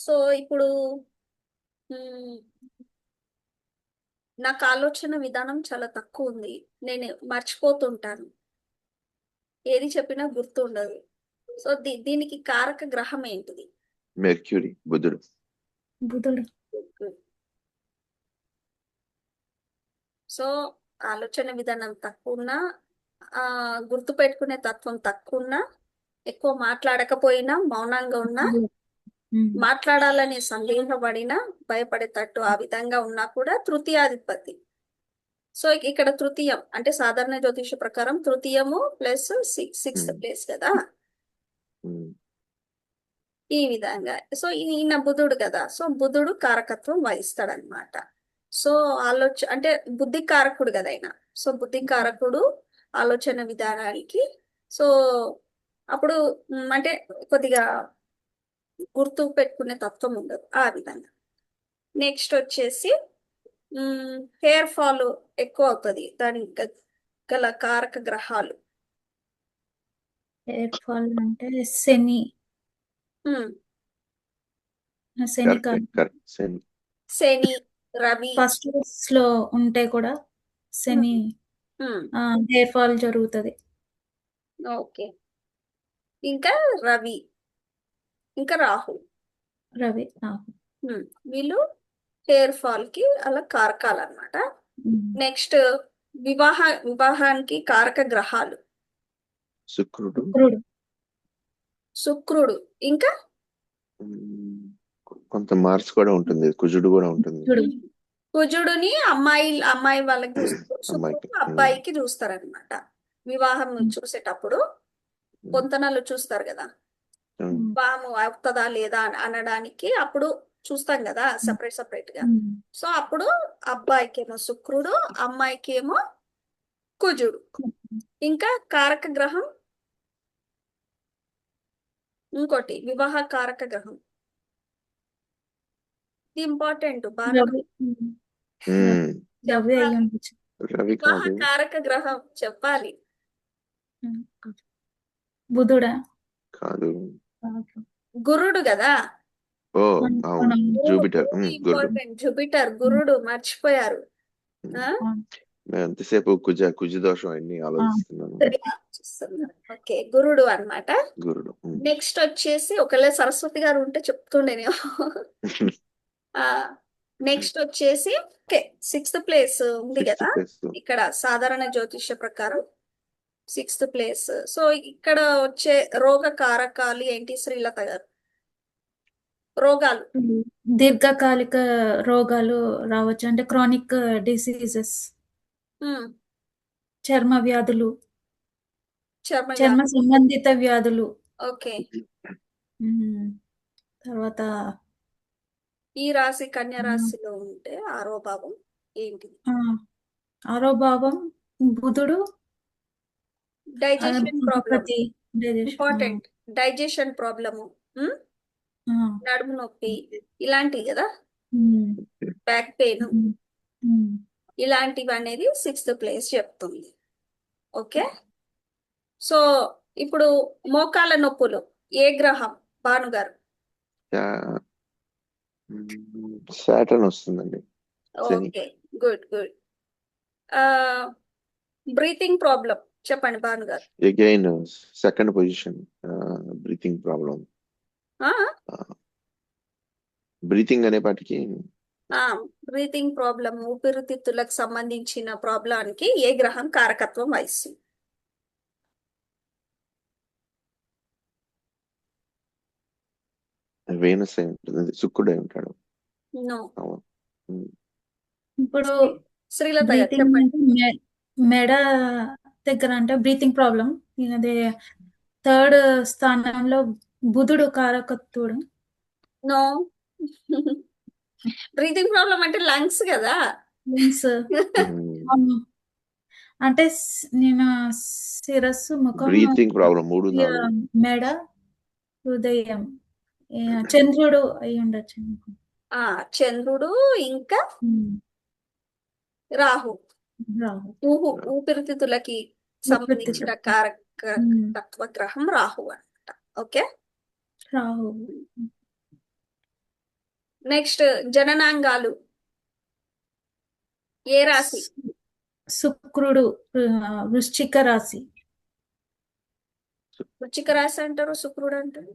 So ఇప్పుడు మ్, నాకు ఆలోచన విధానం చాలా తక్కువ ఉంది. నేను మర్చిపోతుంటాను. ఏది చెప్పినా గుర్తుండదు. సో దీనికి కారక గ్రహం ఏంటిది? మెర్క్యూరీ, బుధుడు. బుధుడు. సో ఆలోచన విధానం తక్కువ ఉన్నా, గుర్తు పెట్టుకునే తత్వం తక్కువ ఉన్నా, ఎక్కువ మాట్లాడకపోయినా, మౌనంగా ఉన్నా, మాట్లాడాలని సందేహపడినా, భయపడేటట్టు ఆ విధంగా ఉన్నా కూడా తృతీయాధిపతి. సో ఇక్కడ తృతీయం అంటే సాధారణ జ్యోతిష ప్రకారం తృతీయము ప్లస్ సిక్స్త్ ఉమ్, ప్లేస్ కదా. ఉమ్, ఈ విధంగా సో ఈయన బుధుడు కదా, సో బుధుడు కారకత్వం వహిస్తాడనమాట. సో అంటే బుద్ధి కారకుడు కదా ఆయన. సో బుద్ధి కారకుడు ఆలోచన విధానానికి. సో అప్పుడు అంటే కొద్దిగా గుర్తు పెట్టుకునే తత్వం ఉండదు ఆ విధంగా. నెక్స్ట్ వచ్చేసి హెయిర్ ఫాల్ ఎక్కువ అవుతుంది. దానికి గల కారక గ్రహాలు హెయిర్ ఫాల్ అంటే శని. ఉమ్, శని కరెక్ట్ కాదు. కరెక్ట్ శని. శని, రవి. ఫస్ట్ లో ఉంటే కూడా శని హెయిర్ ఫాల్ జరుగుతుంది. ఓకే. ఇంకా రవి, ఇంకా రాహు. రవి. వీళ్ళు హెయిర్ ఫాల్ కి అలా కారకాలు అన్నమాట. నెక్స్ట్ వివాహానికి కారక గ్రహాలు శుక్రుడు. శుక్రుడు. శుక్రుడు, ఇంకా ఉమ్, కొంత మార్స్ కూడా ఉంటుంది, కుజుడు కూడా ఉంటుంది. శుక్రుడు. కుజుడుని అమ్మాయి వాళ్ళకి చూస్తారు, అమ్మాయికి. శుక్రుడు అబ్బాయికి చూస్తారనమాట. వివాహం చూసేటప్పుడు పొంతనలు చూస్తారు కదా, వివాహం అవుతుందా లేదా అనడానికి అప్పుడు చూస్తాం కదా సపరేట్ సపరేట్ గా. సో అప్పుడు అబ్బాయికి ఏమో శుక్రుడు, అమ్మాయికి ఏమో కుజుడు. ఇంకా కారక గ్రహం ఇంకోటి వివాహ కారక గ్రహం, ఇది ఇంపార్టెంట్ బాగా రవి. రవి అయి ఉండొచ్చు. రవి వివాహ కాదు. కారక గ్రహం చెప్పాలి. బుధుడా? కాదు. గురుడు కదా. ఓ అవును, జూపిటర్. గురుడు. ఇంపార్టెంట్, జూపిటర్, గురుడు మర్చిపోయారు. నేను ఎంతసేపు కుజ దోషం అన్ని ఆలోచిస్తున్నాను. ఓకే, గురుడు అన్నమాట. గురుడు. నెక్స్ట్ వచ్చేసి ఒకవేళ సరస్వతి గారు ఉంటే చెప్తుండేనేమో. నెక్స్ట్ వచ్చేసి ఓకే, సిక్స్త్ ప్లేస్ ఉంది కదా ఇక్కడ సాధారణ జ్యోతిష్య ప్రకారం, సిక్స్త్ ప్లేస్. సో ఇక్కడ వచ్చే రోగ కారకాలు ఏంటి శ్రీలత గారు? రోగాలు, దీర్ఘకాలిక రోగాలు రావచ్చు, అంటే క్రానిక్ డిసీజెస్, చర్మ వ్యాధులు, చర్మ సంబంధిత వ్యాధులు. ఓకే. తర్వాత ఈ రాశి కన్యా రాశిలో ఉంటే ఆరో భావం ఏంటిది? ఆరో భావం బుధుడు. Digestion problem, important. Important. Digestion problem, నడుము నొప్పి ఇలాంటివి కదా, బ్యాక్ పెయిన్ ఇలాంటివి అనేది సిక్స్త్ ప్లేస్ చెప్తుంది. ఓకే. సో ఇప్పుడు మోకాళ్ళ నొప్పులు ఏ గ్రహం భానుగారు? సాటర్న్ వస్తుందండి. Okay, good good. Breathing problem చెప్పండి భానుగారు. Again second position. Breathing problem. Breathing అనేపాటికి బ్రీతింగ్ ప్రాబ్లం, ఊపిరితిత్తులకు సంబంధించిన ప్రాబ్లానికి ఏ గ్రహం కారకత్వం వహిస్తుంది? వేనస్ అయి ఉంటుంది, శుక్రుడు అయి ఉంటాడు. నో. ఇప్పుడు శ్రీలత గారు చెప్పండి. మెడ దగ్గర అంటే బ్రీతింగ్ ప్రాబ్లం, అదే థర్డ్ స్థానంలో బుధుడు కారకత్వుడు. నో. బ్రీతింగ్ ప్రాబ్లం అంటే లంగ్స్ కదా. లంగ్స్ అంటే నేను శిరస్సు, ముఖం, బ్రీతింగ్ ప్రాబ్లం 3, 4. మెడ, హృదయం. చంద్రుడు అయి ఉండొచ్చు. చంద్రుడు, ఇంకా రాహు. ఊపిరితిత్తులకి సంబంధించిన కారక తత్వ గ్రహం రాహు అన్నమాట. ఓకే. రాహు. నెక్స్ట్ జననాంగాలు ఏ రాశి? శుక్రుడు, వృశ్చిక రాశి. వృశ్చిక రాశి అంటారు, శుక్రుడు అంటారు,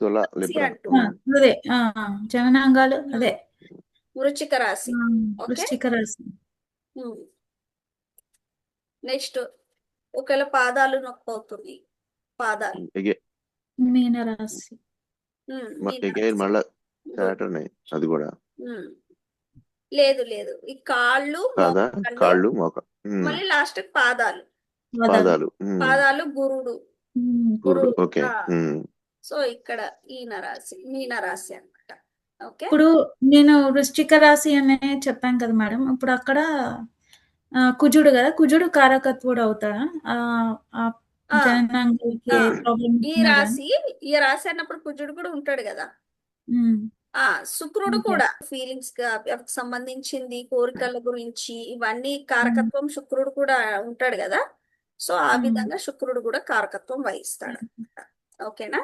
తుల రాశి లిబ్రా అంటూ అదే జననాంగాలు అదే. వృశ్చిక రాశి. ఓకే. వృశ్చిక రాశి. నెక్స్ట్ ఒకవేళ పాదాలు నొప్పి అవుతుంది, పాదాలు మీనరాశి. ఎగైన్ మళ్ళా సాటర్న్ అది కూడా లేదు లేదు, ఈ కాళ్ళు కాదా? మోకాళ్ళు, కాళ్ళు మోక మళ్ళీ లాస్ట్ పాదాలు. పాదాలు పాదాలు గురుడు. గురుడు. ఓకే. సో ఇక్కడ ఈయన రాశి మీనరాశి అన్నమాట. ఓకే. ఇప్పుడు నేను వృశ్చిక రాశి అనే చెప్పాను కదా మేడం. ఇప్పుడు అక్కడ కుజుడు కదా, కుజుడు కారకత్వుడు అవుతాడా? జననాంగాలకి ఏ ప్రాబ్లం ఈ రాశి అన్నప్పుడు కుజుడు కూడా ఉంటాడు కదా. శుక్రుడు Okay. కూడా ఫీలింగ్స్ సంబంధించింది, కోరికల గురించి ఇవన్నీ కారకత్వం శుక్రుడు కూడా ఉంటాడు కదా. సో ఆ విధంగా శుక్రుడు కూడా కారకత్వం వహిస్తాడు. ఓకేనా?